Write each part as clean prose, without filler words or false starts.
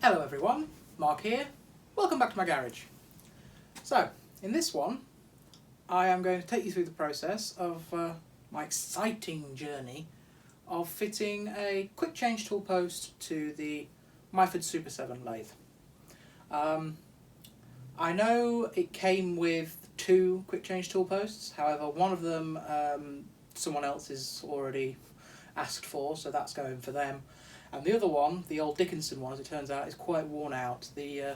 Hello everyone, Mark here. Welcome back to my garage. So, in this one, I am going to take you through the process of my exciting journey of fitting a quick change tool post to the Myford Super 7 lathe. I know it came with two quick change tool posts, however one of them someone else has already asked for, so that's going for them. And the other one, the old Dickinson one, as it turns out, is quite worn out. The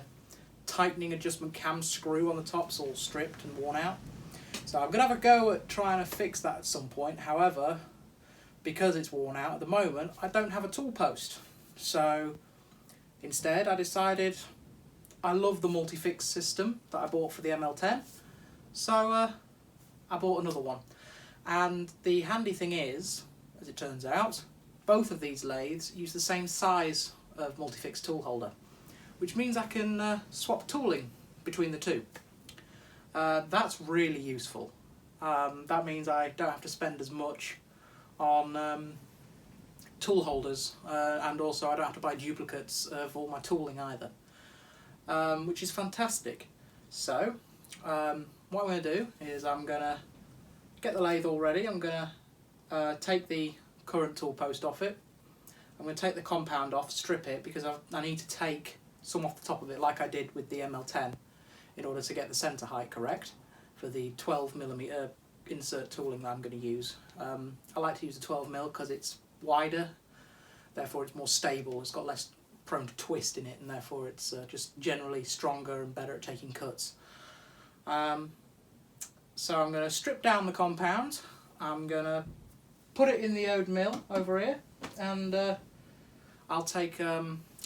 tightening adjustment cam screw on the top's all stripped and worn out. So I'm going to have a go at trying to fix that at some point. However, because it's worn out at the moment, I don't have a tool post. So instead I decided I love the Multifix system that I bought for the ML10. So I bought another one. And the handy thing is, as it turns out, both of these lathes use the same size of Multifix Toolholder, which means I can swap tooling between the two. That's really useful. That means I don't have to spend as much on tool holders, and also I don't have to buy duplicates of all my tooling either, which is fantastic. So what I'm going to do is I'm going to get the lathe all ready. I'm going to take the current tool post off it. I'm going to take the compound off, strip it, because I need to take some off the top of it like I did with the ML10 in order to get the centre height correct for the 12mm insert tooling that I'm going to use. I like to use the 12mm because it's wider, therefore it's more stable, it's got less prone to twist in it, and therefore it's just generally stronger and better at taking cuts. So I'm going to strip down the compound. I'm going to put it in the Ello mill over here, and I'll take, I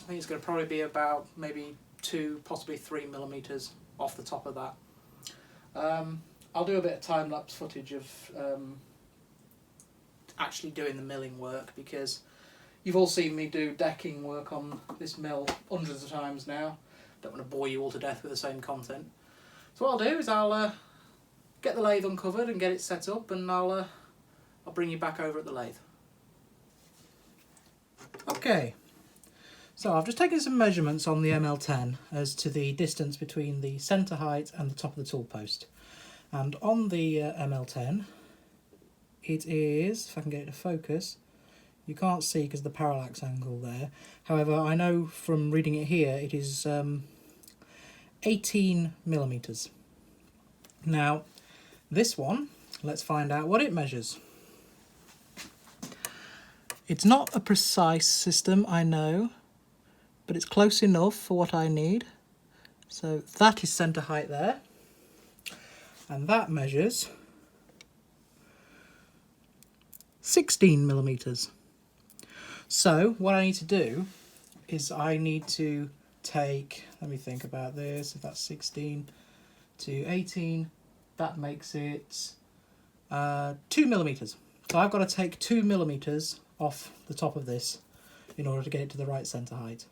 think it's going to probably be about maybe 2, possibly 3mm off the top of that. I'll do a bit of time-lapse footage of actually doing the milling work, because you've all seen me do decking work on this mill hundreds of times now. Don't want to bore you all to death with the same content. So what I'll do is I'll get the lathe uncovered and get it set up, and I'll bring you back over at the lathe. Okay, so I've just taken some measurements on the ML10 as to the distance between the centre height and the top of the tool post. And on the ML10, it is, if I can get it to focus, you can't see because of the parallax angle there. However, I know from reading it here, it is 18mm. Now, this one, let's find out what it measures. It's not a precise system, I know, but it's close enough for what I need. So that is centre height there, and that measures 16mm. So what I need to do is I need to take, let me think about this, if that's 16 to 18, that makes it 2mm. So I've got to take 2mm off the top of this in order to get it to the right centre height.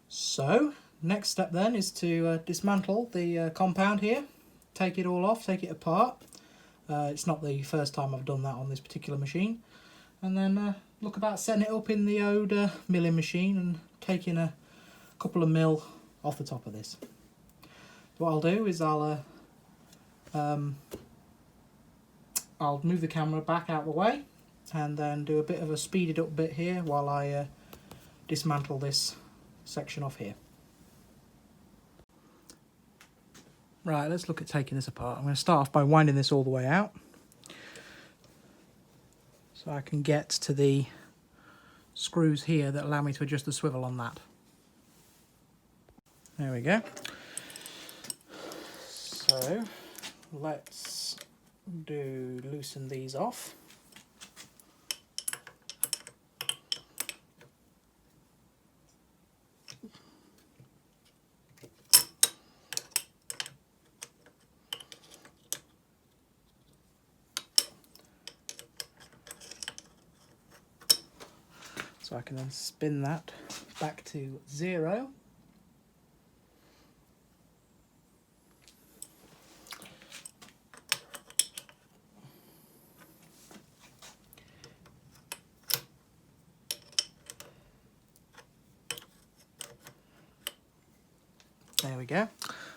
So next step then is to dismantle the compound here, take it all off, take it apart. It's not the first time I've done that on this particular machine. And then look about setting it up in the old milling machine and taking a couple of mil off the top of this. What I'll do is I'll move the camera back out of the way and then do a bit of a speeded up bit here while I dismantle this section off here. Right, let's look at taking this apart. I'm going to start off by winding this all the way out so I can get to the screws here that allow me to adjust the swivel on that. There we go. So let's loosen these off. So I can then spin that back to 0. There we go.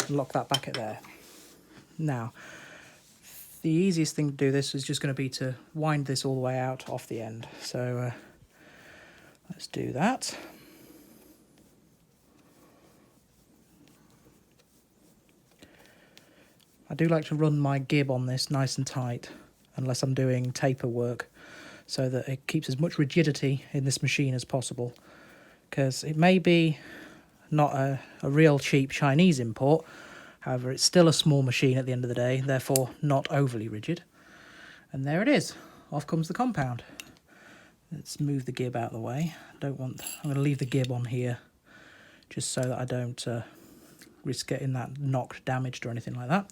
Lock that back at there. Now, the easiest thing to do this is just going to be to wind this all the way out off the end. So let's do that. I do like to run my gib on this nice and tight, unless I'm doing taper work, so that it keeps as much rigidity in this machine as possible. Because it may be not a real cheap Chinese import, however it's still a small machine at the end of the day, therefore not overly rigid. And there it is, off comes the compound. Let's move the gib out of the way. I'm going to leave the gib on here just so that I don't risk getting that knocked, damaged or anything like that.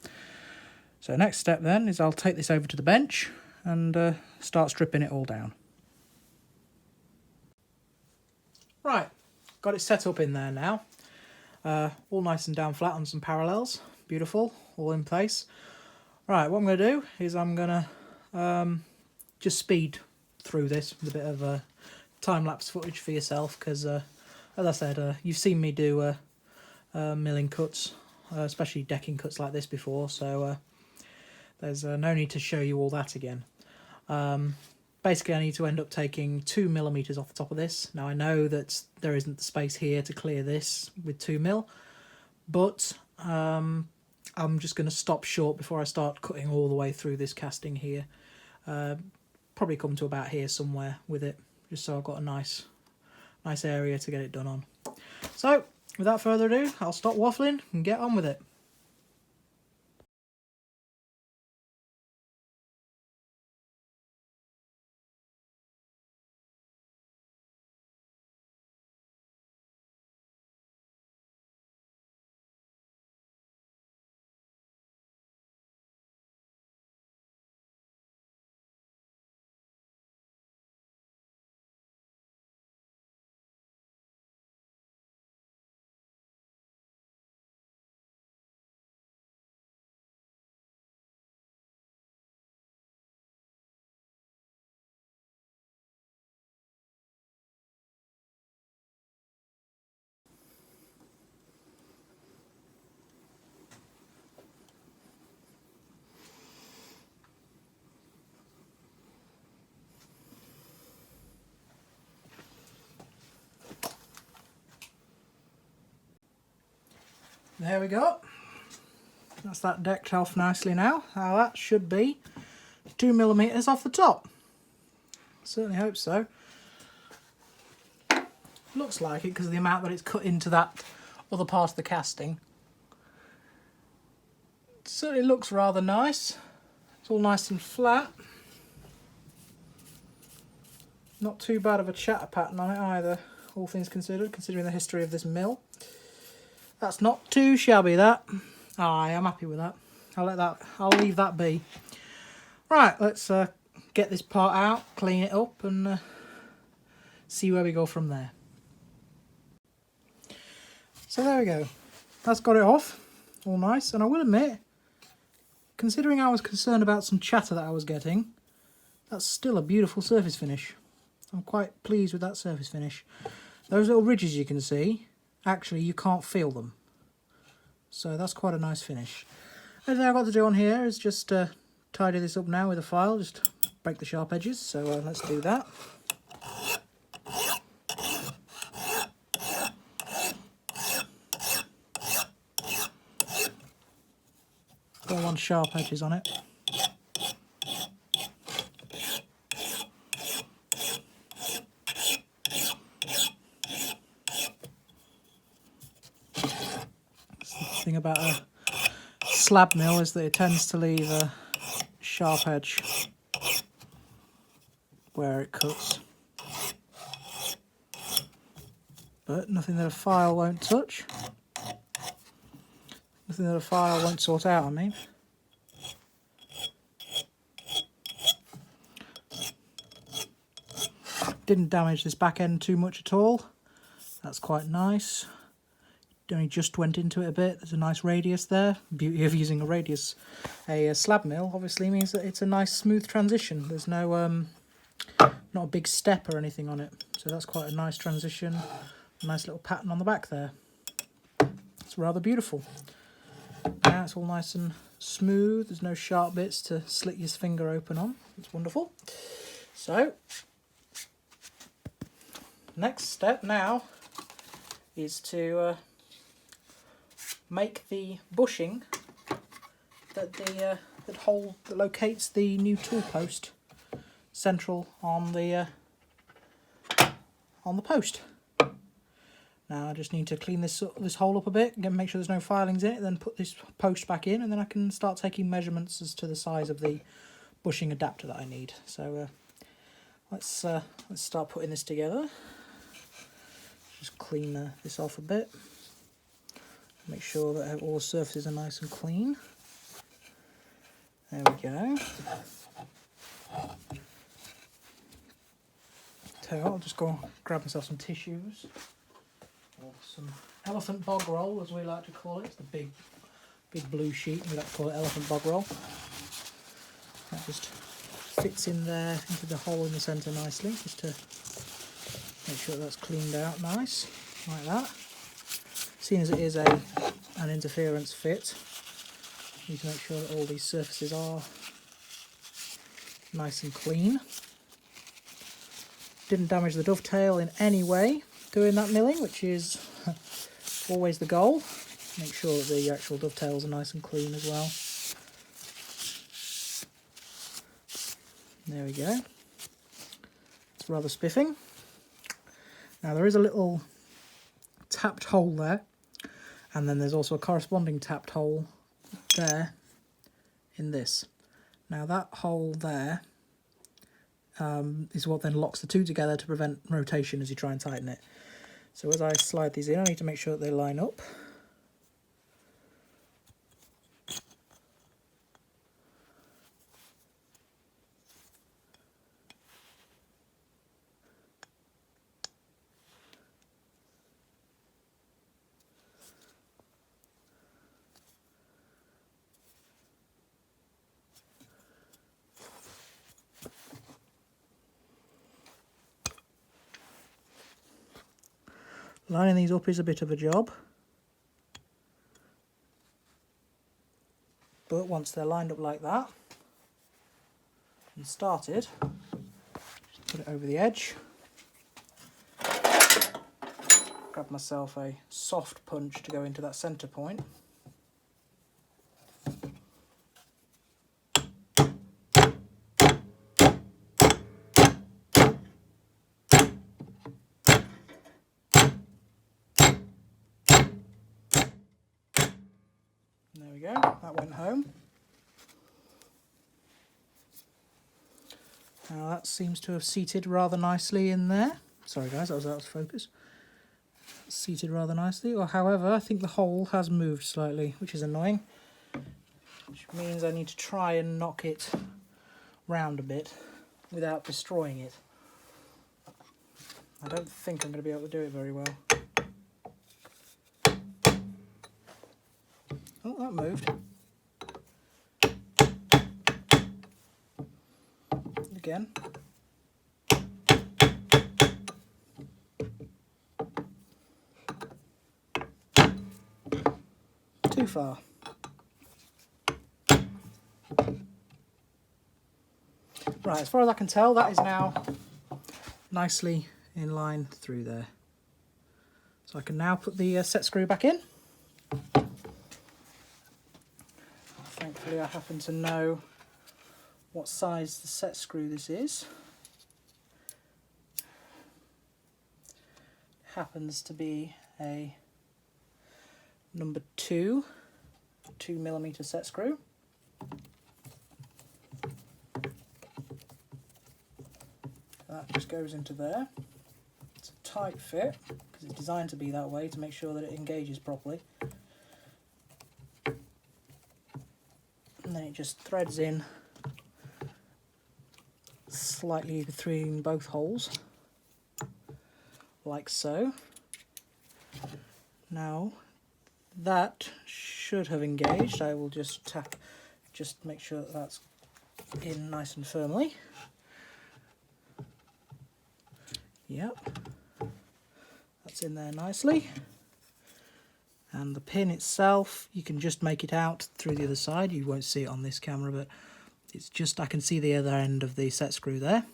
So next step then is I'll take this over to the bench and start stripping it all down. Right, got it set up in there now. All nice and down flat on some parallels. Beautiful, all in place. Right, what I'm going to do is I'm going to just speed through this with a bit of time-lapse footage for yourself, because as I said, you've seen me do milling cuts, especially decking cuts like this before, so there's no need to show you all that again. Basically I need to end up taking 2mm off the top of this. Now I know that there isn't the space here to clear this with 2mm, but I'm just going to stop short before I start cutting all the way through this casting here. Probably come to about here somewhere with it, just so I've got a nice area to get it done on. So without further ado, I'll stop waffling and get on with it. There we go. That's that decked off nicely now. Now that should be 2mm off the top. Certainly hope so. Looks like it because of the amount that it's cut into that other part of the casting. It certainly looks rather nice. It's all nice and flat. Not too bad of a chatter pattern on it either, all things considered, considering the history of this mill. That's not too shabby, that. Aye, I'm happy with that. I'll leave that be. Right, let's get this part out, clean it up, and see where we go from there. So there we go. That's got it off, all nice. And I will admit, considering I was concerned about some chatter that I was getting, that's still a beautiful surface finish. I'm quite pleased with that surface finish. Those little ridges you can see, actually you can't feel them. So that's quite a nice finish. Everything I've got to do on here is just tidy this up now with a file, just break the sharp edges, so let's do that. Don't want sharp edges on it. The thing about a slab mill is that it tends to leave a sharp edge where it cuts, but nothing that a file won't touch, nothing that a file won't sort out, I mean. Didn't damage this back end too much at all, that's quite nice. Only just went into it a bit. There's a nice radius there. Beauty of using a radius, a slab mill, obviously means that it's a nice smooth transition. There's no not a big step or anything on it, so that's quite a nice transition. A nice little pattern on the back there. That's It's rather beautiful. Now it's all nice and smooth. There's no sharp bits to slit your finger open on. It's wonderful. So, next step now is to make the bushing that locates the new tool post central on the post. Now I just need to clean this hole up a bit and make sure there's no filings in it, then put this post back in, and then I can start taking measurements as to the size of the bushing adapter that I need. So let's start putting this together. Just clean this off a bit. Make sure that all the surfaces are nice and clean. There we go. So I'll just go grab myself some tissues, or some elephant bog roll, as we like to call it. It's the big blue sheet. We like to call it elephant bog roll. That just fits in there into the hole in the centre nicely, just to make sure that's cleaned out nice, like that. Seeing as it is an interference fit, you need to make sure that all these surfaces are nice and clean. Didn't damage the dovetail in any way doing that milling, which is always the goal. Make sure that the actual dovetails are nice and clean as well. There we go. It's rather spiffing. Now there is a little tapped hole there, and then there's also a corresponding tapped hole there in this. Now that hole there is what then locks the two together to prevent rotation as you try and tighten it. So as I slide these in, I need to make sure that they line up. Lining these up is a bit of a job, but once they're lined up like that and started, just put it over the edge, grab myself a soft punch to go into that centre point. There we go, that went home. Now that seems to have seated rather nicely in there. Sorry guys, that was out of focus. Seated rather nicely, or however, I think the hole has moved slightly, which is annoying. Which means I need to try and knock it round a bit without destroying it. I don't think I'm going to be able to do it very well. Oh, that moved. Again. Too far. Right, as far as I can tell, that is now nicely in line through there. So I can now put the set screw back in. Thankfully I happen to know what size the set screw this is. Happens to be a number 2mm set screw. That just goes into there. It's a tight fit because it's designed to be that way to make sure that it engages properly. And then it just threads in slightly between both holes, like so. Now that should have engaged. I will just tap, just make sure that that's in nice and firmly. Yep, that's in there nicely. And the pin itself, you can just make it out through the other side. You won't see it on this camera, but it's just, I can see the other end of the set screw there,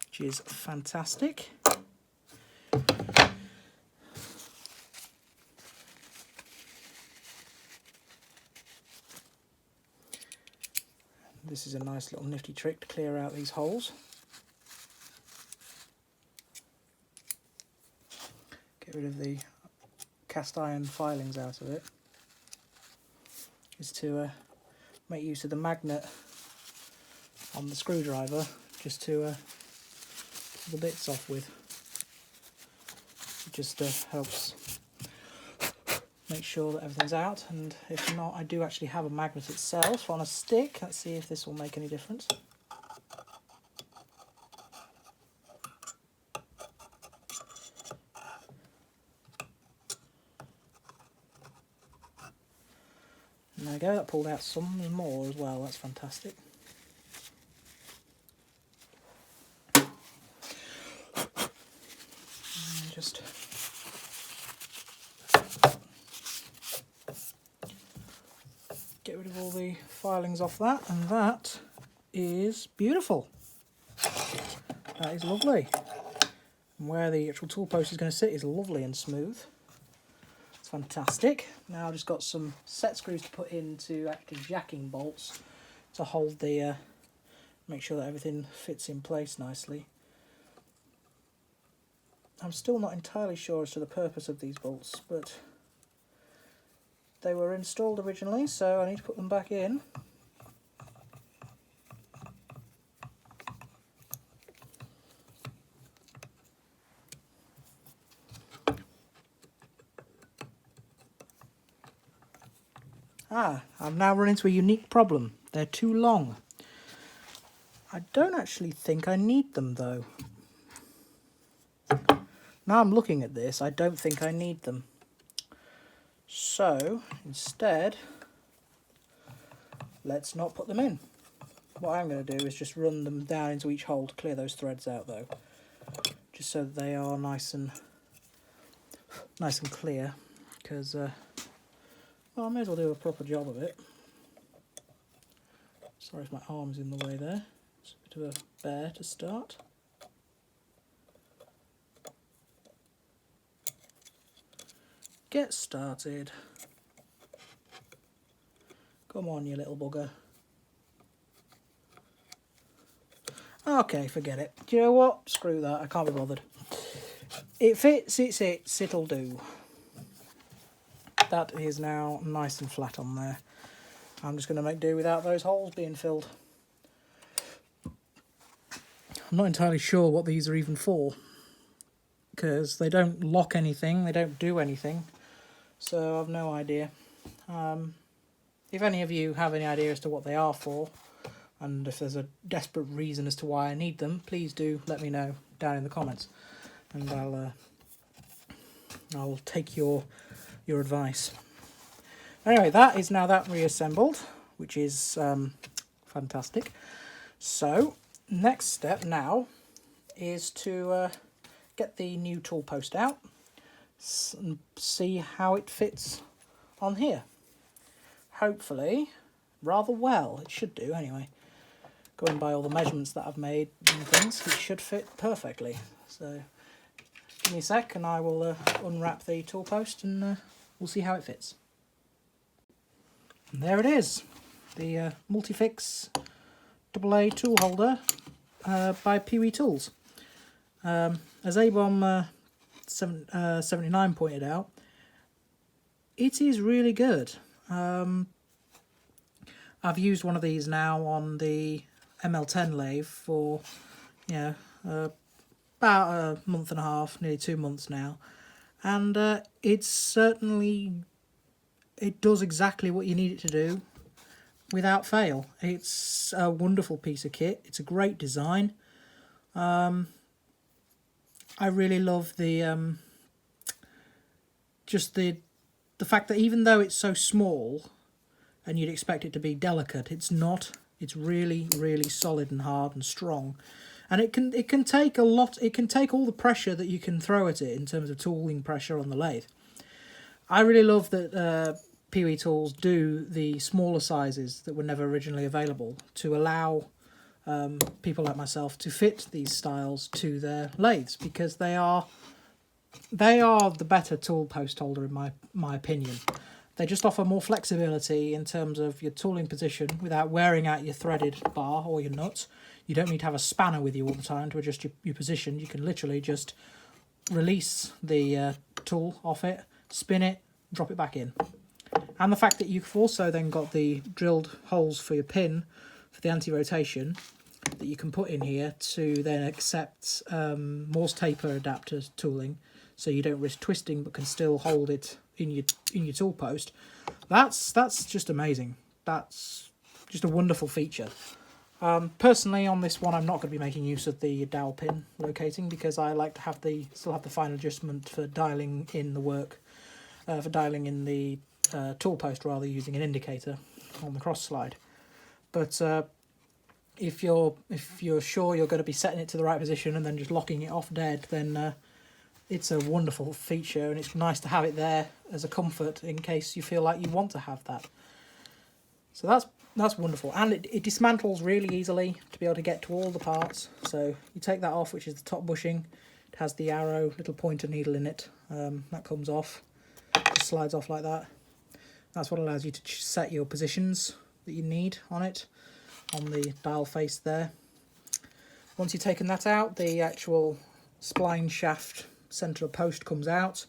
which is fantastic. This is a nice little nifty trick to clear out these holes. Get rid of the cast iron filings out of it. Is to make use of the magnet on the screwdriver, just to pull the bits off with. It just helps make sure that everything's out, and if not, I do actually have a magnet itself on a stick. Let's see if this will make any difference. And there we go, that pulled out some more as well, that's fantastic. And just get rid of all the filings off that, and that is beautiful. That is lovely. And where the actual tool post is going to sit is lovely and smooth. It's fantastic. Now I've just got some set screws to put into actually jacking bolts to hold the, make sure that everything fits in place nicely. I'm still not entirely sure as to the purpose of these bolts, but they were installed originally, so I need to put them back in. I've now run into a unique problem. They're too long. I don't actually think I need them though. Now I'm looking at this, I don't think I need them. So, instead, let's not put them in. What I'm going to do is just run them down into each hole to clear those threads out though. Just so that they are nice and clear, because well, I may as well do a proper job of it. Sorry if my arm's in the way there. It's a bit of a bear to start. Get started. Come on, you little bugger. Okay, forget it. Do you know what? Screw that, I can't be bothered. It fits, it'll do. That is now nice and flat on there. I'm just going to make do without those holes being filled. I'm not entirely sure what these are even for, because they don't lock anything, they don't do anything, so I've no idea. If any of you have any idea as to what they are for, and if there's a desperate reason as to why I need them, please do let me know down in the comments, and I'll take your advice. Anyway, that is now that reassembled, which is fantastic. So next step now is to get the new tool post out and see how it fits on here. Hopefully rather well, it should do anyway. Going by all the measurements that I've made and things, it should fit perfectly. So give me a sec and I will unwrap the tool post and we'll see how it fits. And there it is, the Multifix AA Toolholder by PeweTools. As ABOM 79 pointed out, it is really good. I've used one of these now on the ML10 lathe for about a month and a half, nearly 2 months now, and it does exactly what you need it to do without fail. It's a wonderful piece of kit. It's a great design. I really love the just the fact that even though it's so small and you'd expect it to be delicate, it's not. It's really, really solid and hard and strong, and it can take a lot. It can take all the pressure that you can throw at it in terms of tooling pressure on the lathe. I really love that PeweTools do the smaller sizes that were never originally available to allow people like myself to fit these styles to their lathes, because they are the better tool post holder in my opinion. They just offer more flexibility in terms of your tooling position without wearing out your threaded bar or your nut. You don't need to have a spanner with you all the time to adjust your position. You can literally just release the tool off it, spin it, drop it back in. And the fact that you've also then got the drilled holes for your pin for the anti-rotation that you can put in here to then accept Morse taper adapter tooling, so you don't risk twisting but can still hold it in your tool post. That's just amazing. That's just a wonderful feature. Personally, on this one, I'm not going to be making use of the dowel pin locating, because I like to have still have the fine adjustment for dialing in the work, for dialing in the tool post, rather using an indicator on the cross slide. But if you're sure you're going to be setting it to the right position and then just locking it off dead, then it's a wonderful feature, and it's nice to have it there as a comfort in case you feel like you want to have that. So that's wonderful, and it dismantles really easily to be able to get to all the parts. So you take that off, which is the top bushing. It has the arrow little pointer needle in it. That comes off, just slides off like that. That's what allows you to set your positions that you need on it, on the dial face there. Once you've taken that out, the actual spline shaft centre post comes out.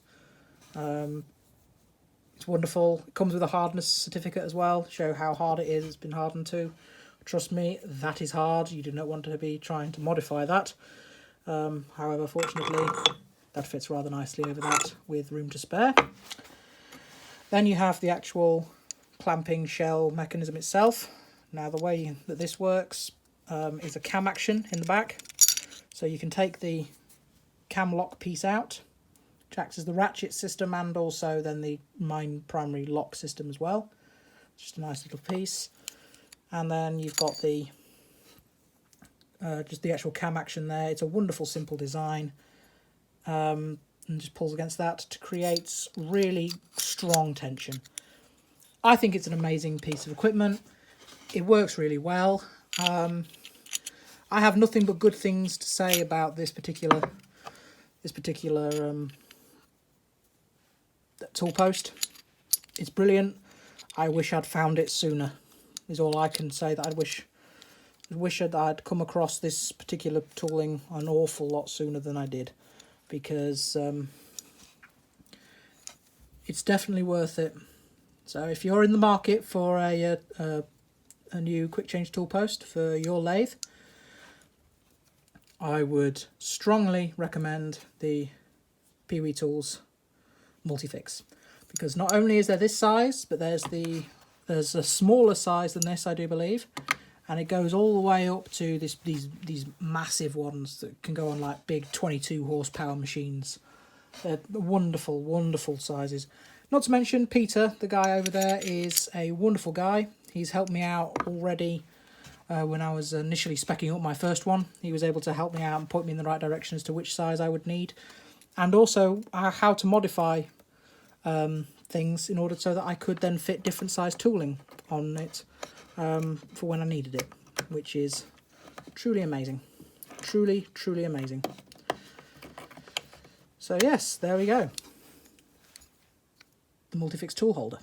It's wonderful. It comes with a hardness certificate as well, show how hard it is. It's been hardened to. Trust me, that is hard. You do not want to be trying to modify that. However, fortunately, that fits rather nicely over that with room to spare. Then you have the actual clamping shell mechanism itself. Now, the way that this works is a cam action in the back. So you can take the cam lock piece out, which acts as the ratchet system and also then the main primary lock system as well. Just a nice little piece. And then you've got the just the actual cam action there. It's a wonderful simple design, and just pulls against that to create really strong tension. I think it's an amazing piece of equipment. It works really well. I have nothing but good things to say about this particular tool post. It's brilliant. I wish I'd found it sooner, is all I can say. That I wish I'd come across this particular tooling an awful lot sooner than I did, because it's definitely worth it. So if you're in the market for a new quick change tool post for your lathe, I would strongly recommend the PeweTools Multifix, because not only is there this size, but there's a smaller size than this, I do believe, and it goes all the way up to these massive ones that can go on like big 22 horsepower machines. They're wonderful, wonderful sizes. Not to mention Peter, the guy over there, is a wonderful guy. He's helped me out already. When I was initially speccing up my first one, he was able to help me out and point me in the right direction as to which size I would need, and also how to modify things in order so that I could then fit different size tooling on it for when I needed it, which is truly amazing. Truly, truly amazing. So yes, there we go. The Multifix Toolholder.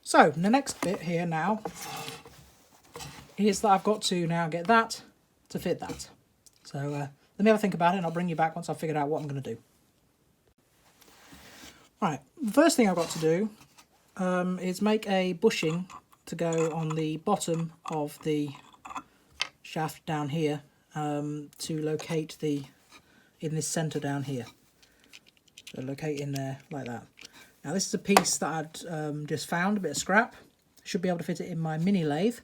So the next bit here now is that I've got to now get that to fit that. So let me have a think about it, and I'll bring you back once I've figured out what I'm going to do. Right, the first thing I've got to do is make a bushing to go on the bottom of the shaft down here to locate in this centre down here. So locate in there like that. Now this is a piece that I'd just found, a bit of scrap. Should be able to fit it in my mini lathe,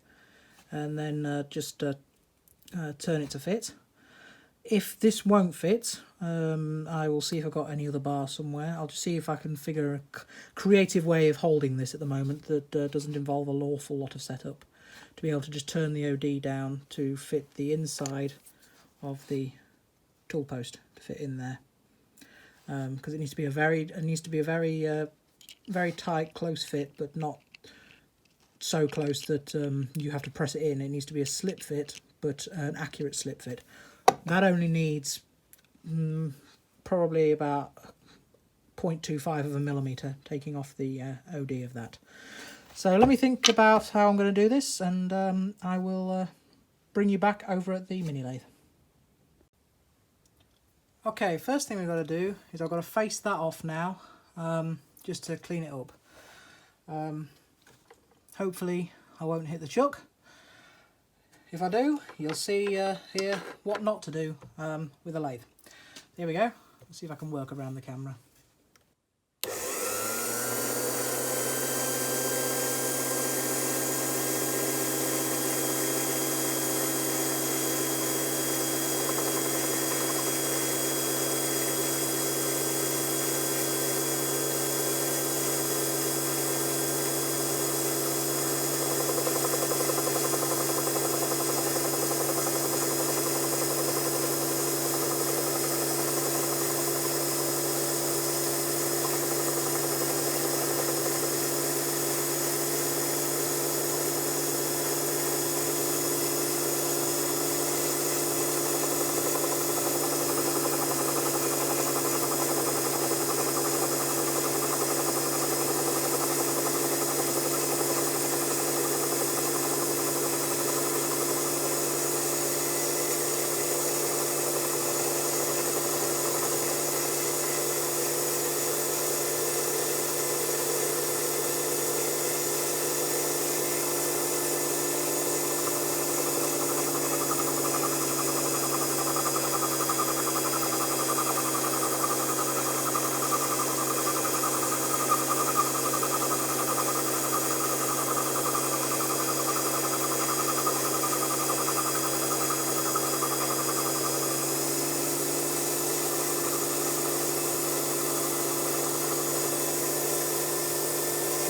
and then just turn it to fit. If this won't fit, I will see if I've got any other bar somewhere. I'll just see if I can figure a creative way of holding this at the moment that doesn't involve an awful lot of setup, to be able to just turn the OD down to fit the inside of the tool post to fit in there. Because it needs to be a very very tight, close fit, but not so close that you have to press it in. It needs to be a slip fit, but an accurate slip fit. That only needs probably about 0.25 of a millimetre, taking off the OD of that. So let me think about how I'm going to do this, and I will bring you back over at the mini lathe. Okay, first thing we've got to do is I've got to face that off now, just to clean it up. Hopefully I won't hit the chuck. If I do, you'll see here what not to do with a lathe. Here we go. Let's see if I can work around the camera.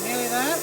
Nearly there.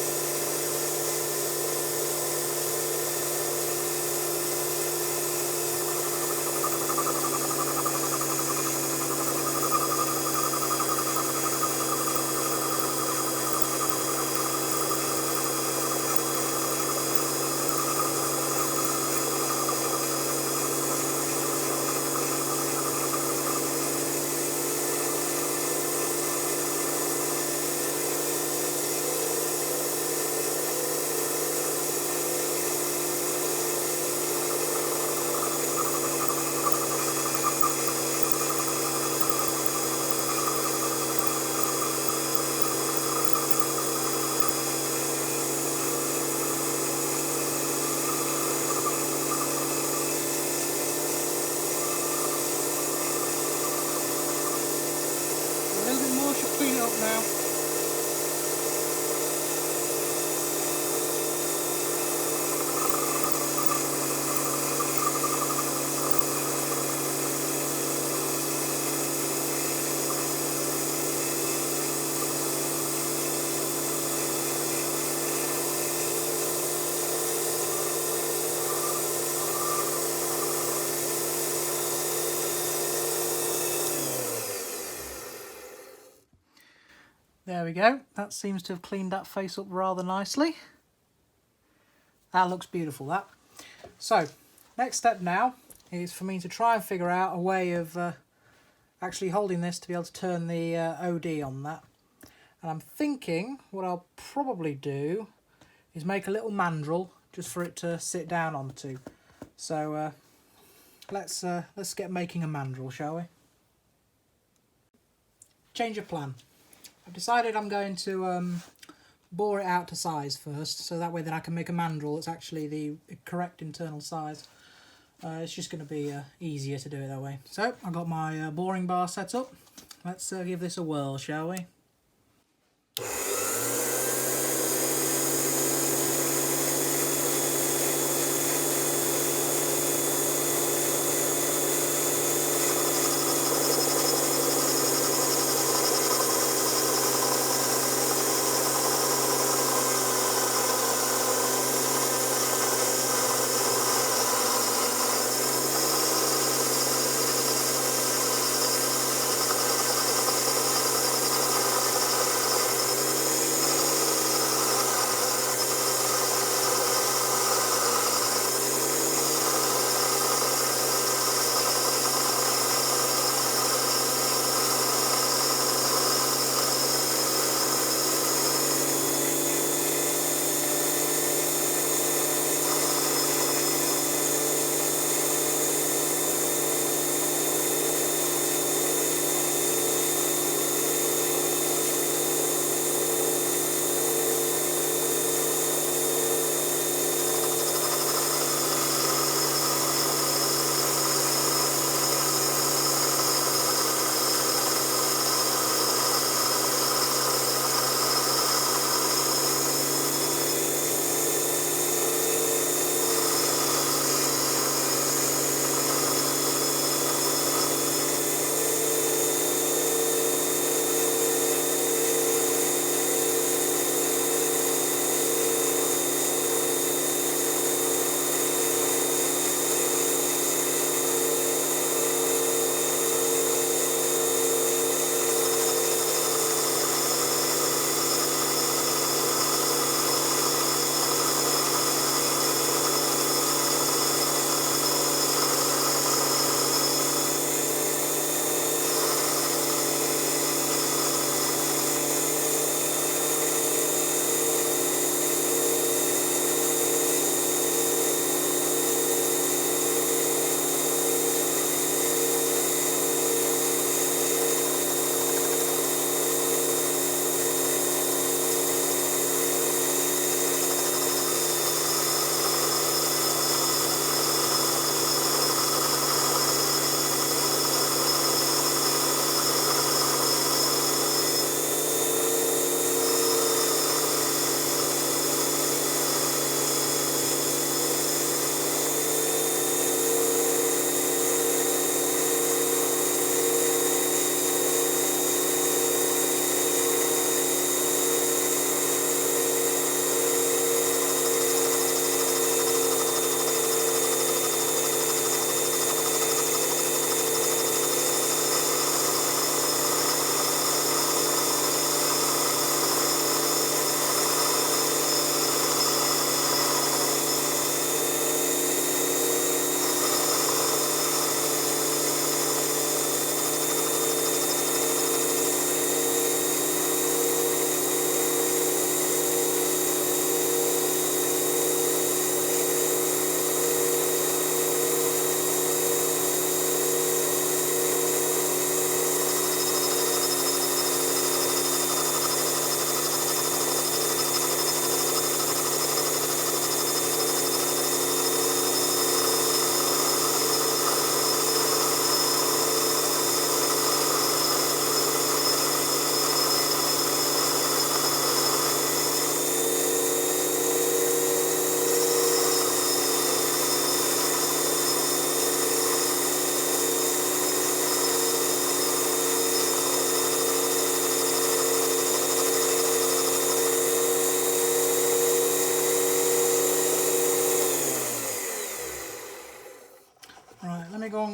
A little bit more should clean it up now. There we go. That seems to have cleaned that face up rather nicely. That looks beautiful, that. So, next step now is for me to try and figure out a way of actually holding this to be able to turn the OD on that. And I'm thinking what I'll probably do is make a little mandrel just for it to sit down onto. So let's get making a mandrel, shall we? Change of plan. I've decided I'm going to bore it out to size first, so that way then I can make a mandrel that's actually the correct internal size. It's just going to be easier to do it that way. So I've got my boring bar set up. Let's give this a whirl, shall we?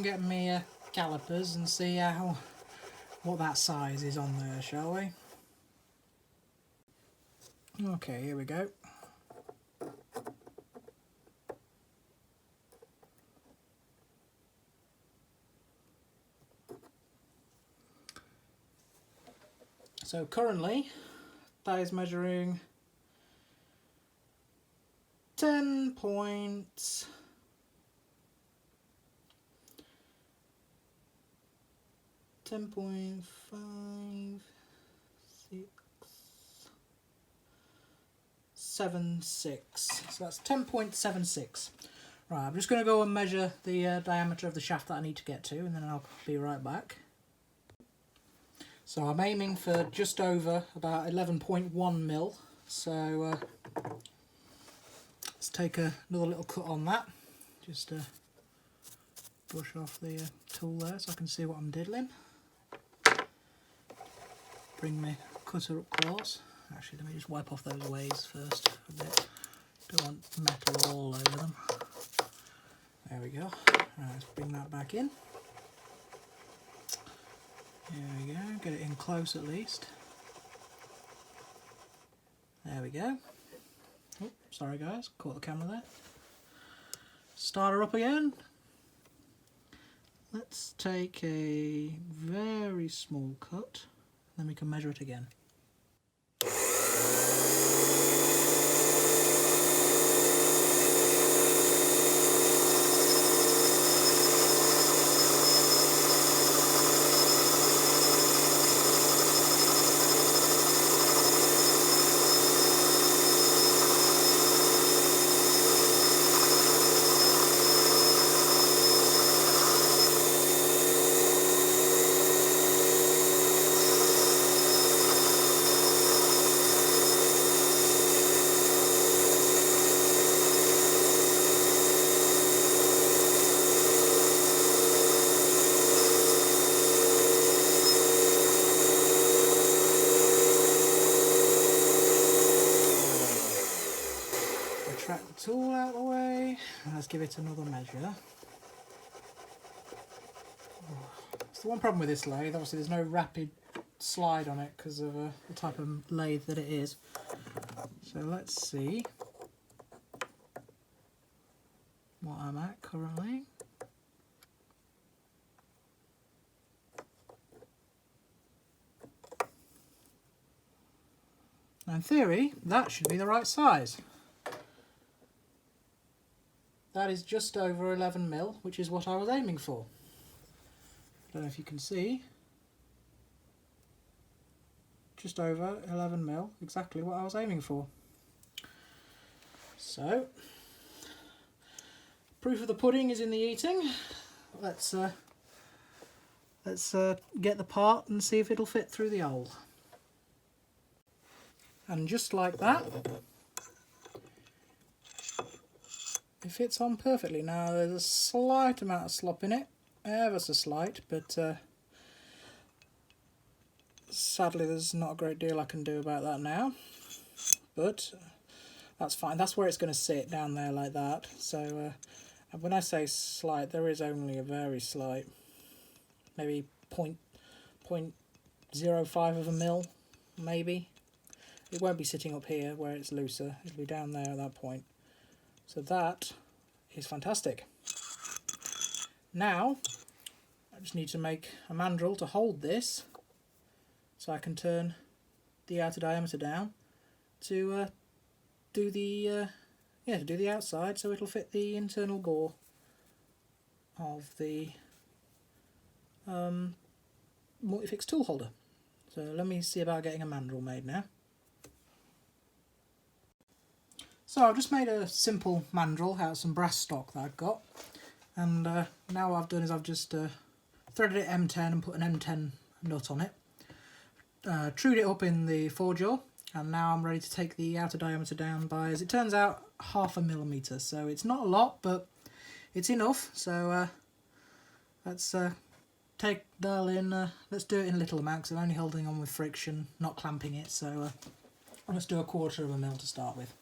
get me calipers and see what that size is on there, shall we? Okay, here we go. So currently that is measuring 10.7 6. So that's 10.76. Right, I'm just going to go and measure the diameter of the shaft that I need to get to, and then I'll be right back. So I'm aiming for just over about 11.1 mil. So let's take another little cut on that. Just brush off the tool there so I can see what I'm diddling. Bring my cutter up close. Actually, let me just wipe off those waves first a bit. Don't want metal all over them. There we go. Right, let's bring that back in. There we go, get it in close at least. There we go. Oh, sorry guys, caught the camera there. Start her up again. Let's take a very small cut, then we can measure it again. Retract the tool out of the way, and let's give it another measure. It's the one problem with this lathe, obviously there's no rapid slide on it because of the type of lathe that it is. So let's see what I'm at currently. Now in theory, that should be the right size. That is just over 11 mil, which is what I was aiming for. I don't know if you can see. Just over 11 mil, exactly what I was aiming for. So, proof of the pudding is in the eating. Let's get the part and see if it'll fit through the hole. And just like that, it fits on perfectly. Now there's a slight amount of slop in it, ever so slight, but sadly there's not a great deal I can do about that now. But that's fine, that's where it's going to sit, down there like that. So when I say slight, there is only a very slight, maybe 0.05 of a mil, maybe. It won't be sitting up here where it's looser, it'll be down there at that point. So that is fantastic. Now, I just need to make a mandrel to hold this so I can turn the outer diameter down to do the outside, so it'll fit the internal bore of the Multifix Toolholder. So let me see about getting a mandrel made now. So I've just made a simple mandrel out of some brass stock that I've got, and now what I've done is I've just threaded it M10 and put an M10 nut on it, trued it up in the forge jaw, and now I'm ready to take the outer diameter down by, as it turns out, 0.5 millimeter. So it's not a lot, but it's enough. So let's dial in. Let's do it in little amounts. I'm only holding on with friction, not clamping it. So let's do 1/4 mil to start with.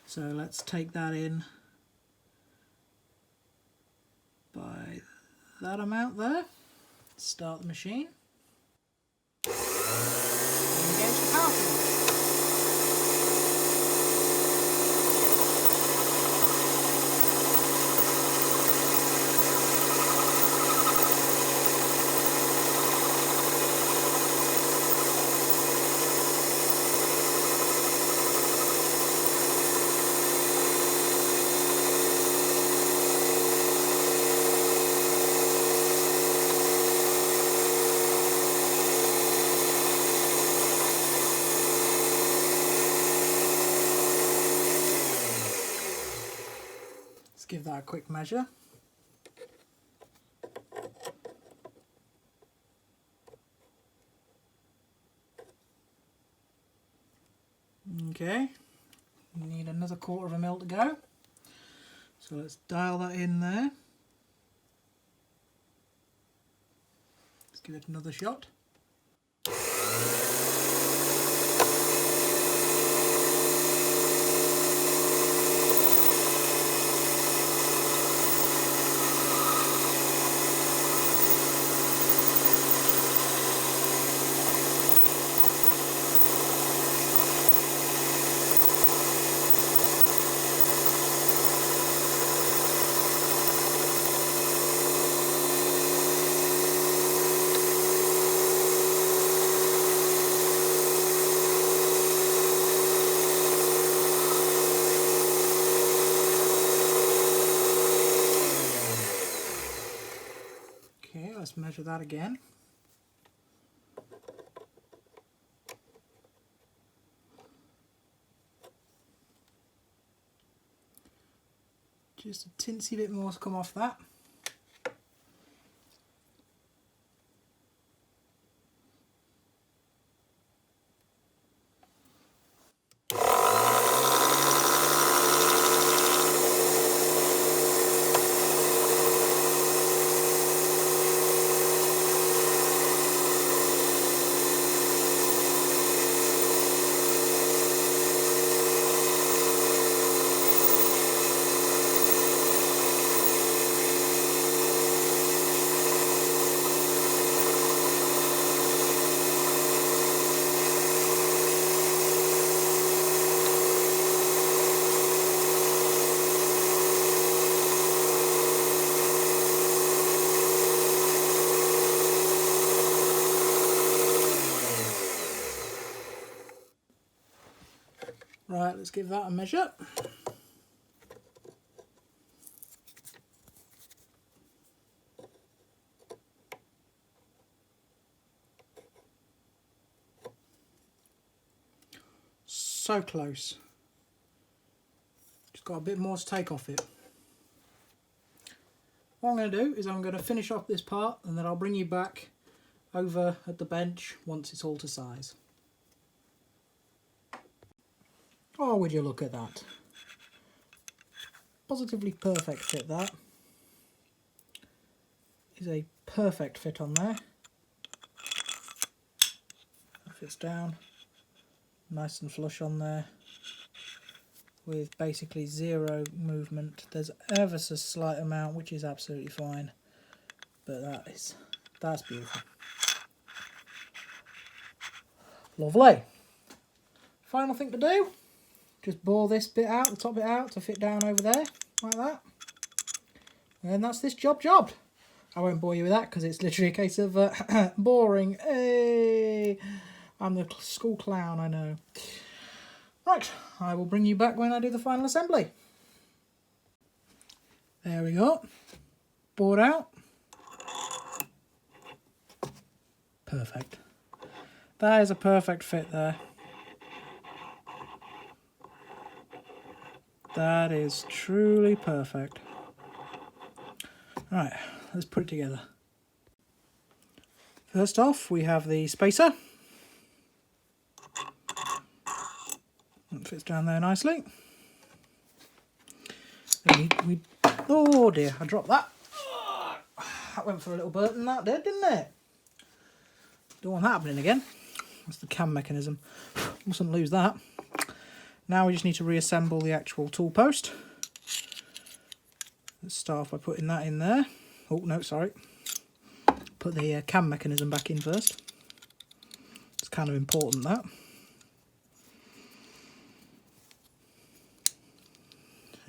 So let's take that in by that amount there. Start the machine. Engage the power tool. Let's give that a quick measure. Okay, we need another 1/4 mil to go. So let's dial that in there. Let's give it another shot. Okay, let's measure that again. Just a tinsy bit more to come off that. Right, let's give that a measure. So close. Just got a bit more to take off it. What I'm going to do is I'm going to finish off this part and then I'll bring you back over at the bench once it's all to size. Oh, would you look at that. Positively perfect fit. That is a perfect fit on there. That fits down nice and flush on there with basically zero movement. There's ever so slight amount which is absolutely fine, but that's beautiful. Lovely. Final thing to do, just bore this bit out, the top bit out, to fit down over there, like that. And that's this job jobbed. I won't bore you with that because it's literally a case of boring. Hey, I'm the school clown, I know. Right, I will bring you back when I do the final assembly. There we go. Bored out. Perfect. That is a perfect fit there. That is truly perfect. Right, let's put it together. First off, we have the spacer. That fits down there nicely. Oh dear, I dropped that. That went for a little burton, that did, didn't it? Don't want that happening again. That's the cam mechanism. Mustn't lose that. Now we just need to reassemble the actual tool post. Let's start off by putting that in there. Oh no, sorry. put the cam mechanism back in first. It's kind of important, that.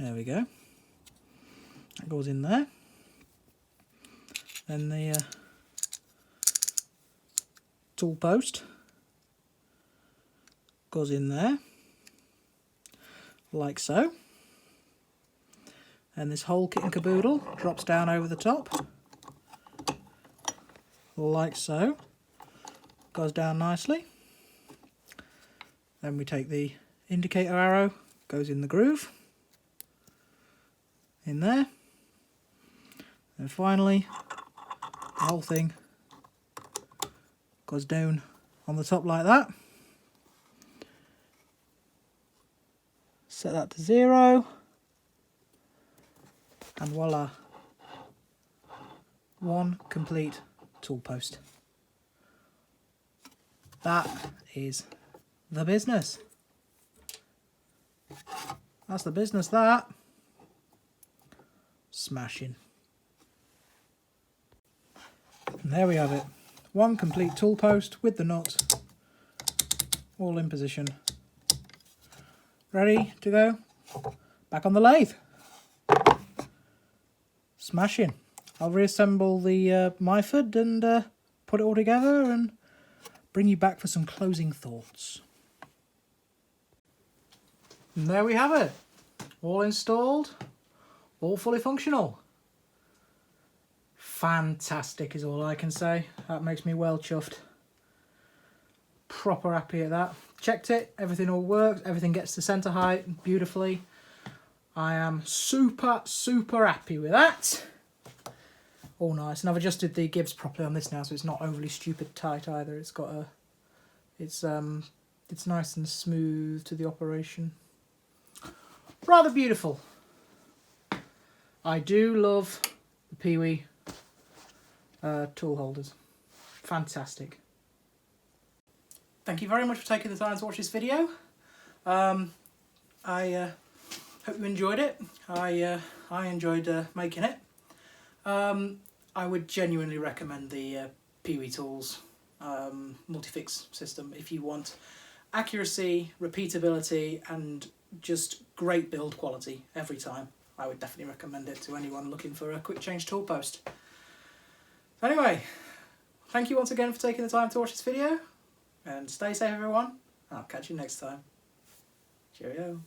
There we go. That goes in there. Then the tool post goes in there, like so. And this whole kit and caboodle drops down over the top, like so. Goes down nicely. Then we take the indicator arrow, goes in the groove, in there. And finally, the whole thing goes down on the top like that. Set that to 0. And voila, one complete tool post. That is the business. That's the business, that. Smashing. And there we have it. One complete tool post with the nut, all in position. Ready to go back on the lathe. Smashing. I'll reassemble the Myford and put it all together and bring you back for some closing thoughts. And there we have it. All installed, all fully functional. Fantastic is all I can say. That makes me well chuffed. Proper happy at that. Checked it, everything all works, everything gets to centre height beautifully. I am super happy with that. All nice, and I've adjusted the gibs properly on this now, so it's not overly stupid tight either. It's got a, it's nice and smooth to the operation. Rather beautiful. I do love the Pewee tool holders. Fantastic. Thank you very much for taking the time to watch this video. I hope you enjoyed it. I enjoyed making it. I would genuinely recommend the PeweTools Multifix system if you want accuracy, repeatability, and just great build quality every time. I would definitely recommend it to anyone looking for a quick change tool post. Anyway, thank you once again for taking the time to watch this video, and stay safe everyone. I'll catch you next time. Cheerio.